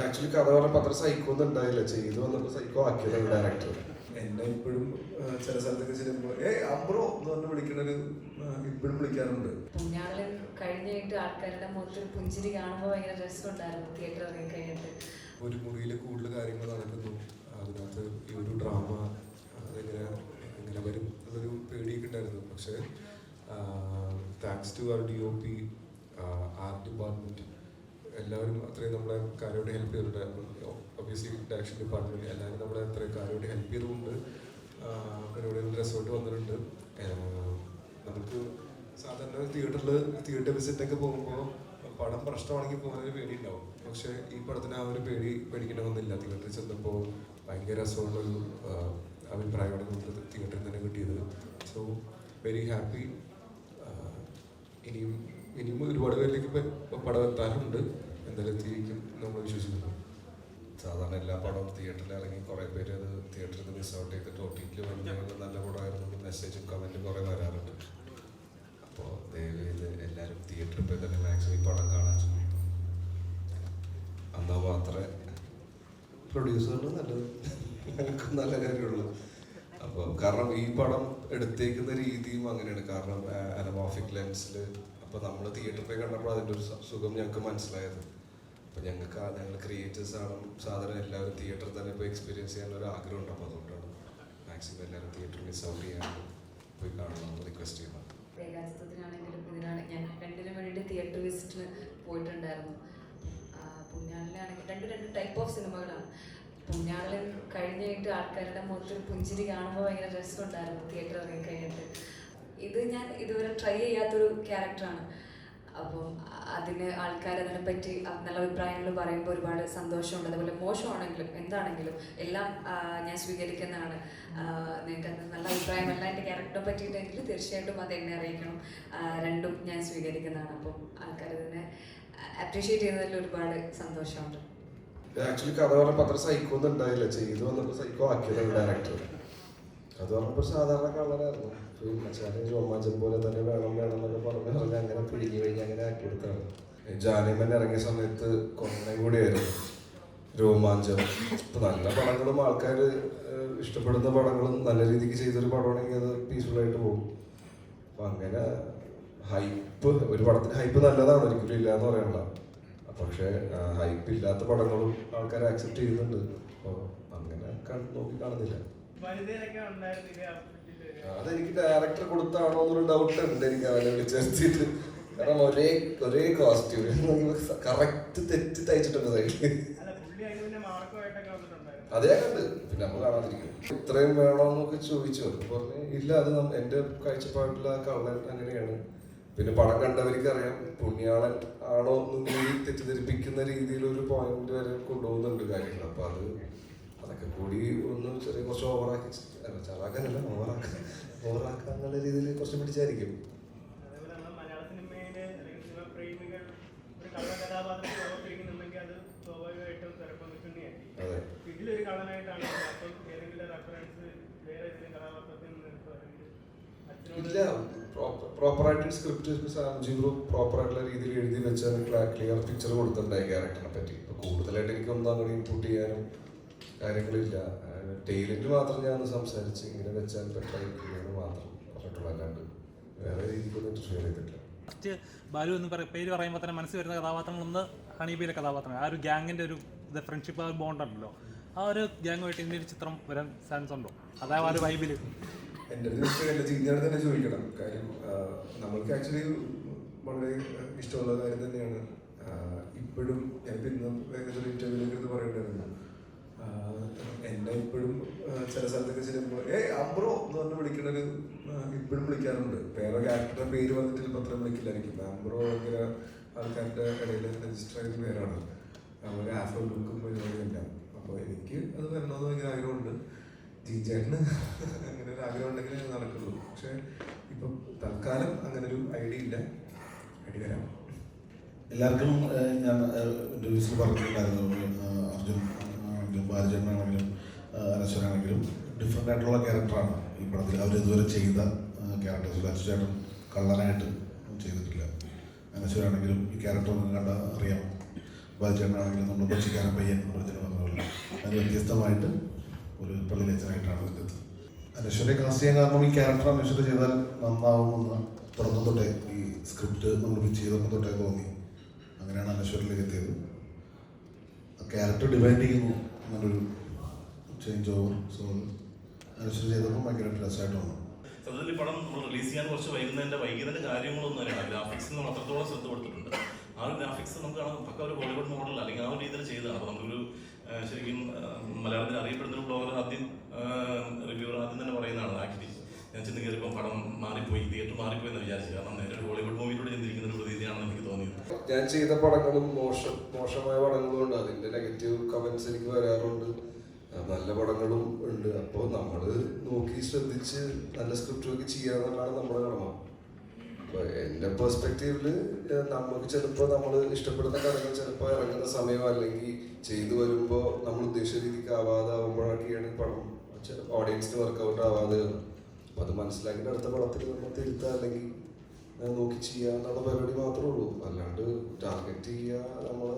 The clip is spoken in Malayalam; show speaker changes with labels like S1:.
S1: ആക്ച്വലി കഥ പറഞ്ഞപ്പോൾ അത്ര സൈക്കോ ഒന്നും ഉണ്ടായില്ല, ചെയ്തു വന്നപ്പോൾ സൈക്കോ ആക്കിയതാണ് ഡയറക്ടർ. എന്നെ ഇപ്പോഴും ചില സ്ഥലത്തൊക്കെ ചെല്ലുമ്പോൾ അബ്രോ എന്ന് പറഞ്ഞ് വിളിക്കണൊരു ഇപ്പോഴും വിളിക്കാറുണ്ട്.
S2: പുണ്യാളൻ കഴിഞ്ഞിട്ട് ആൾക്കാരുടെ മുഖത്ത് പുഞ്ചിരി കാണുമ്പോൾ ഭയങ്കര രസമുണ്ടായിരുന്നു തിയേറ്റർ ഇറങ്ങി കഴിഞ്ഞിട്ട്.
S1: ഒരു മുറിയിൽ കൂടുതൽ കാര്യങ്ങൾ നടക്കുന്നു, അതിനകത്ത് ഈ ഒരു ഡ്രാമ എങ്ങനെ വരും എന്നൊരു പേടിയൊക്കെ ഉണ്ടായിരുന്നു. പക്ഷേ താങ്ക്സ് ടു അവർ DOP, ആർട്ട് ഡിപ്പാർട്ട്മെൻറ്റ്, എല്ലാവരും അത്രയും നമ്മളെ കാര്യമായിട്ട് ഹെൽപ്പ് ചെയ്തിട്ടുണ്ടായിരുന്നു. ഒബ്വിയസ്ലി ഡയറക്ഷൻ ഡിപ്പാർട്ട്മെൻറ്റ് എല്ലാവരും നമ്മളെ അത്രയും കാര്യമായിട്ട് ഹെൽപ്പ് ചെയ്തുകൊണ്ട് പരിപാടികൾ റിസോർട്ട് വന്നിട്ടുണ്ട്. നമുക്ക് സാധാരണ തിയേറ്റർ വിസിറ്റൊക്കെ പോകുമ്പോൾ പടം പ്രശ്നമാണെങ്കിൽ പോകുന്നതിന് പേടിയുണ്ടാവും. പക്ഷേ ഈ പടത്തിന് ആ ഒരു പേടിക്കണമെന്നില്ല. തിയേറ്ററിൽ ചെന്നപ്പോൾ ഭയങ്കര രസമുള്ളൊരു അഭിപ്രായമാണ് നമുക്ക് തിയേറ്ററിൽ തന്നെ കിട്ടിയത്. So very happy. ഇനിയും ഒരുപാട് പേരിലേക്ക് പടം എത്താനുണ്ട്. എന്തായാലും എത്തിയിരിക്കും നമ്മൾ വിശ്വസിക്കുന്നു.
S3: സാധാരണ എല്ലാ പടവും തിയേറ്ററിൽ ഇറങ്ങി കുറേ പേര് അത് തിയേറ്ററിൽ നിന്ന് മിസ് ഔട്ട് ചെയ്തിട്ട് OTT വന്ന് നല്ല പടമായിരുന്നു മെസ്സേജും കമൻറ്റും കുറേ വരാറുണ്ട്. അപ്പോൾ ദയവ് ചെയ്ത് എല്ലാവരും തിയേറ്ററിൽ പോയി തന്നെ മാക്സിമം ഈ പടം കാണാൻ ശ്രമിക്കും. എന്നാൽ മാത്രമേ
S1: പ്രൊഡ്യൂസറിന് നല്ലത് നല്ല കാര്യമുള്ളൂ.
S3: അപ്പോൾ കാരണം ഈ പടം എടുത്തേക്കുന്ന രീതിയും അങ്ങനെയാണ്. കാരണം അനമോഫിക് ലെൻസിൽ അപ്പോൾ നമ്മൾ തിയേറ്ററിൽ പോയി കണ്ടപ്പോൾ അതിൻ്റെ ഒരു സുഖം ഞങ്ങൾക്ക് മനസ്സിലായത്. അപ്പോൾ ഞങ്ങൾ ക്രിയേറ്റേഴ്സ് ആണ് സാധാരണ എല്ലാവരും തിയേറ്ററിൽ തന്നെ പോയി എക്സ്പീരിയൻസ് ചെയ്യാൻ ഒരു ആഗ്രഹമുണ്ട്. അപ്പോൾ അതുകൊണ്ടാണ് മാക്സിമം എല്ലാവരും തിയേറ്ററിൽ മിസ് ഔട്ട് ചെയ്യാണ്ട് പോയി കാണണമെന്ന് റിക്വസ്റ്റ് ചെയ്യുന്നത്.
S2: ഏകാശത്തിനാണെങ്കിലും ഇതിനാണ് ഞാൻ രണ്ടിനും വേണ്ടി തിയേറ്റർ വിസിറ്റിന് പോയിട്ടുണ്ടായിരുന്നു. പുണ്യാളിലാണെങ്കിൽ രണ്ട് ടൈപ്പ് ഓഫ് സിനിമകളാണ്. പുണ്യാളിൽ കഴിഞ്ഞിട്ട് ആൾക്കാരുടെ മുഖത്ത് പുഞ്ചിരി കാണുമ്പോൾ ഭയങ്കര രസമുണ്ടായിരുന്നു തിയേറ്റർ ഇറങ്ങി കഴിഞ്ഞിട്ട്. ഇത് ഞാൻ ഇതുവരെ ട്രൈ ചെയ്യാത്തൊരു ക്യാരക്ടറാണ്. അപ്പം അതിന് ആൾക്കാർ അതിനെപ്പറ്റി നല്ല അഭിപ്രായങ്ങൾ പറയുമ്പോൾ ഒരുപാട് സന്തോഷമുണ്ട്. അതുപോലെ മോശമാണെങ്കിലും എന്താണെങ്കിലും എല്ലാം ഞാൻ സ്വീകരിക്കുന്നതാണ്. നിങ്ങൾക്ക് അത് നല്ല അഭിപ്രായമല്ല എൻ്റെ ക്യാരക്ടറെ പറ്റിയിട്ടെങ്കിൽ തീർച്ചയായിട്ടും അത് എന്നെ അറിയിക്കണം. രണ്ടും ഞാൻ സ്വീകരിക്കുന്നതാണ്. അപ്പം ആൾക്കാർ ഇതിനെ അപ്രീഷിയേറ്റ് ചെയ്യുന്നതിൽ ഒരുപാട് സന്തോഷമുണ്ട്.
S1: ആക്ച്വലി കഥ പറഞ്ഞപ്പോൾ അത്ര സൈക്കോ ഒന്നും ഉണ്ടായില്ല, ചെയ്തു വന്നപ്പോൾ സൈക്കോ ആക്കിയതാണ് ഡയറക്ടർ. അത് പറഞ്ഞപ്പോൾ സാധാരണ കളറായിരുന്നു. രോമാഞ്ചം പോലെ തന്നെ വേണം എന്നൊക്കെ പറഞ്ഞ് അങ്ങനെ പിഴിഞ്ഞ് അങ്ങനെ ആക്കിയെടുത്താണ്. ജാനമൻ ഇറങ്ങിയ സമയത്ത് കൊറോണ കൂടിയായിരുന്നു രോമാഞ്ചം. ഇപ്പം നല്ല പടങ്ങളും ആൾക്കാർ ഇഷ്ടപ്പെടുന്ന പടങ്ങളും നല്ല രീതിക്ക് ചെയ്തൊരു പടമാണെങ്കിൽ അത് പീസ്ഫുള്ളായിട്ട് പോകും. അപ്പം അങ്ങനെ ഹൈപ്പ്, ഒരു പടത്തിന് ഹൈപ്പ് നല്ലതാണ്, ഒരിക്കലും ഇല്ല എന്ന് പറയണ്ട. പക്ഷേ ഹൈപ്പ് ഇല്ലാത്ത പടങ്ങളും ആൾക്കാർ ആക്സെപ്റ്റ് ചെയ്യുന്നുണ്ട്. അപ്പോൾ അങ്ങനെ നോക്കി കാണുന്നില്ല. അതെനിക്ക് ഡയറക്ടർ കൊടുത്താണോ എന്നൊരു ഡൗട്ട് ഉണ്ട് എനിക്ക് അവനെ വിളിച്ചെടുത്തിട്ട്. കാരണം ഒരേ കോസ്റ്റ്യൂം കറക്റ്റ് തെറ്റ് തയ്ച്ചിട്ടുണ്ട് സൈഡിൽ. അതേ കണ്ട് പിന്നെ നമ്മൾ കാണാതിരിക്കും. ഇത്രയും വേണോന്നൊക്കെ ചോദിച്ചു. പറഞ്ഞ് ഇല്ല, അത് എൻ്റെ കാഴ്ചപ്പാടിലുള്ള കള്ളൻ അങ്ങനെയാണ്. പിന്നെ പടം കണ്ടവർക്ക് അറിയാം പുണ്യാളൻ ആണോ എന്ന് തെറ്റിദ്ധരിപ്പിക്കുന്ന രീതിയിലൊരു പോയിന്റ് വരെ കൊണ്ടുപോകുന്നുണ്ട് കാര്യങ്ങൾ. അപ്പൊ അതൊക്കെ കൂടി ഒന്ന് കുറച്ച് ഓവറാക്കി, ചാറാക്കാനല്ല ഓവറാക്കാന്നുള്ള രീതിയിൽ കുറച്ച് പിടിച്ചായിരിക്കും. ഇല്ല, പ്രോപ്പറായിട്ട് സ്ക്രിപ്റ്റ് ജിബ്രു പ്രോപ്പറായിട്ടുള്ള രീതിയിൽ എഴുതി വെച്ചാൽ ക്ലിയർ പിക്ചർ കൊടുത്തിട്ടുണ്ടായി ക്യാരക്ടറിനെ പറ്റി. ഇപ്പൊ കൂടുതലായിട്ട് എനിക്കൊന്നും അങ്ങനെ ഇൻപുട്ട് ചെയ്യാനും കാര്യങ്ങളില്ല. ടൈലന്റ് മാത്രം ഞാൻ സംസാരിച്ച് ഇങ്ങനെ വെച്ചാൽ പെട്ടെന്ന് മാത്രം പറഞ്ഞിട്ടുള്ളൂ, അല്ലാണ്ട് വേറെ രീതിക്കൊന്നും ഷെയർ ചെയ്തിട്ടില്ല.
S4: ഫസ്റ്റ് ബാലു എന്ന് പേര് പറയുമ്പോൾ തന്നെ മനസ്സിൽ വരുന്ന കഥാപാത്രങ്ങളൊന്ന് ഹണീബിയിലെ കഥാപാത്രങ്ങൾ. ആ ഒരു ഗ്യാങ്ങിൻ്റെ ഒരു ഫ്രണ്ട്ഷിപ്പ്, ആ ഒരു ബോണ്ട് ഉണ്ടല്ലോ, ആ ഒരു ഗ്യാങ്ങുമായിട്ട് ഇതിൻ്റെ ഒരു ചിത്രം വരാൻ ചാൻസ് ഉണ്ടോ? അതായത് ആ ഒരു വൈബിൽ
S1: എൻ്റെ ചിന്തയോടെ തന്നെ ചോദിക്കണം. കാര്യം നമ്മൾക്ക് ആക്ച്വലി വളരെ ഇഷ്ടമുള്ള കാര്യം തന്നെയാണ്. ഇപ്പോഴും ഞാനിപ്പോൾ ഇന്നും ഏകദേശം ഒരു ഇൻ്റർവ്യൂവിലേക്ക് ഇത് പറയേണ്ടതായിരുന്നു. എന്നെ ഇപ്പോഴും ചില സ്ഥലത്തൊക്കെ ചെല്ലുമ്പോൾ അബ്രോ എന്ന് പറഞ്ഞ് വിളിക്കണൊരു ഇപ്പോഴും വിളിക്കാറുണ്ട്. വേറെ ക്യാരക്ടറുടെ പേര് വന്നിട്ട് പത്രം വിളിക്കില്ലായിരിക്കും. അബ്രോ ഭയങ്കര ആൾക്കാരുടെ ഇടയിൽ രജിസ്റ്റർ ചെയ്ത പേരാണ്. ഒരു ആഫ്രോ ലുക്കും പരിപാടിയല്ല. അപ്പോൾ എനിക്ക് അത് വരണമെന്ന് ഭയങ്കര ആഗ്രഹമുണ്ട്. ജീജേട്ടന് അങ്ങനെ ഒരു ആഗ്രഹം ഉണ്ടെങ്കിൽ അത് നടക്കുള്ളൂ. പക്ഷെ ഇപ്പം തൽക്കാലം അങ്ങനെ ഒരു ഐഡിയ ഇല്ല. ഐഡിയ വരാം.
S5: എല്ലാവർക്കും ഞാൻ റിവ്യൂസിൽ പറഞ്ഞിട്ടുണ്ടായിരുന്നു, അർജുൻ ബാലചന്ദ്രനാണെങ്കിലും അനശ്വരാണെങ്കിലും ഡിഫറെൻ്റ് ആയിട്ടുള്ള ക്യാരക്ടറാണ് ഈ പടത്തിൽ അവർ ഇതുവരെ ചെയ്ത ക്യാരക്ടേഴ്സിൽ. അച്ചുചേട്ടൻ കള്ളനായിട്ട് ചെയ്തിട്ടില്ല. അനശ്വരാണെങ്കിലും ഈ ക്യാരക്ടർ ഒന്നും കണ്ടാൽ അറിയാം. ബാലചേട്ടനാണെങ്കിലും നമ്മൾ കൊച്ചിക്കാരൻ പയ്യൻ പറഞ്ഞിട്ട് പറഞ്ഞ പോലെ അത് വ്യത്യസ്തമായിട്ട് ഒരു പള്ളിയിലച്ചനായിട്ടാണ് ഇതിൻ്റെ അനശ്വരെ കാസ്റ്റ് ചെയ്യാൻ കാരണം ഈ ക്യാരക്ടർ അനശ്വര ചെയ്താൽ നന്നാവുമെന്ന് തുടക്കം തൊട്ടേ ഈ സ്ക്രിപ്റ്റ് നമ്മൾ പിച്ച് ചെയ്തപ്പോൾ തൊട്ടേ തോന്നി. അങ്ങനെയാണ് അനശ്വരിലേക്ക് എത്തിയത്. ആ ക്യാരക്ടർ ഡിവൈഡ് ചെയ്യുന്നു അങ്ങനൊരു ചേഞ്ച് ഓവർ. സോ അനശ്വര ചെയ്തപ്പോൾ ഭയങ്കര രസമായിട്ട് വന്നു.
S6: സത്യത്തിൽ ഈ പടം നമ്മൾ റിലീസ് ചെയ്യാൻ കുറച്ച് വൈകുന്നതിൻ്റെ കാര്യങ്ങളൊന്നും തന്നെയാണ്. ഗ്രാഫിക്സിന് നമ്മൾ അത്രത്തോളം ശ്രദ്ധ കൊടുത്തിട്ടുണ്ട്. ആ ഒരു ഗ്രാഫിക്സ് നമുക്ക് കാണാൻ പക്ക ഒരു ഹോളിവുഡ് മോഡൽ അല്ലെങ്കിൽ ആ ഒരു രീതിയിൽ ചെയ്തതാണ്. അപ്പോൾ നമുക്കൊരു ശരിക്കും മലയാളത്തിൽ അറിയപ്പെടുന്ന ഒരു ബ്ലോഗർ റിവ്യൂവർ ആദ്യം തന്നെ പറയുന്നതാണ് ആക്ച്വലി ഞാൻ ചെന്ന് കയറിയപ്പോൾ പടം മാറിപ്പോയി, തിയേറ്റർ മാറിപ്പോയി എന്ന് വിചാരിച്ചു. കാരണം നേരെ ഒരു ഹോളിവുഡ് മൂവിയിലൂടെ ചിന്തിക്കുന്ന ഒരു പ്രതീതിയാണെന്ന് എനിക്ക് തോന്നിയത്.
S3: ഞാൻ ചെയ്ത പടങ്ങളും മോശമായ പടങ്ങളും ഉണ്ട്, അതിൻ്റെ നെഗറ്റീവ് കമൻസ് എനിക്ക് വരാറുണ്ട്. നല്ല പടങ്ങളും ഉണ്ട്. അപ്പോൾ നമ്മൾ നോക്കി ശ്രദ്ധിച്ച് നല്ല സ്ക്രിപ്റ്റ് നോക്കി ചെയ്യാന്നുള്ളതാണ് നമ്മുടെ കടമ. അപ്പോൾ എൻ്റെ പെർസ്പെക്റ്റീവില് നമുക്ക് ചിലപ്പോൾ നമ്മൾ ഇഷ്ടപ്പെടുന്ന കഥകൾ ചിലപ്പോൾ ഇറങ്ങുന്ന സമയം അല്ലെങ്കിൽ ചെയ്തു വരുമ്പോൾ നമ്മൾ ഉദ്ദേശിച്ച രീതിക്ക് ആവാതാവുമ്പോഴൊക്കെയാണ് പടം ഓഡിയൻസിന് വർക്കൗട്ട് ആവാതെ. അപ്പോൾ അത് മനസ്സിലാക്കിയിട്ട് അടുത്ത പടത്തിൽ നമ്മൾ തിരുത്തുക അല്ലെങ്കിൽ നോക്കി ചെയ്യുക എന്നുള്ള പരിപാടി മാത്രമേ ഉള്ളൂ. അല്ലാണ്ട് ടാർഗറ്റ് ചെയ്യുക നമ്മളെ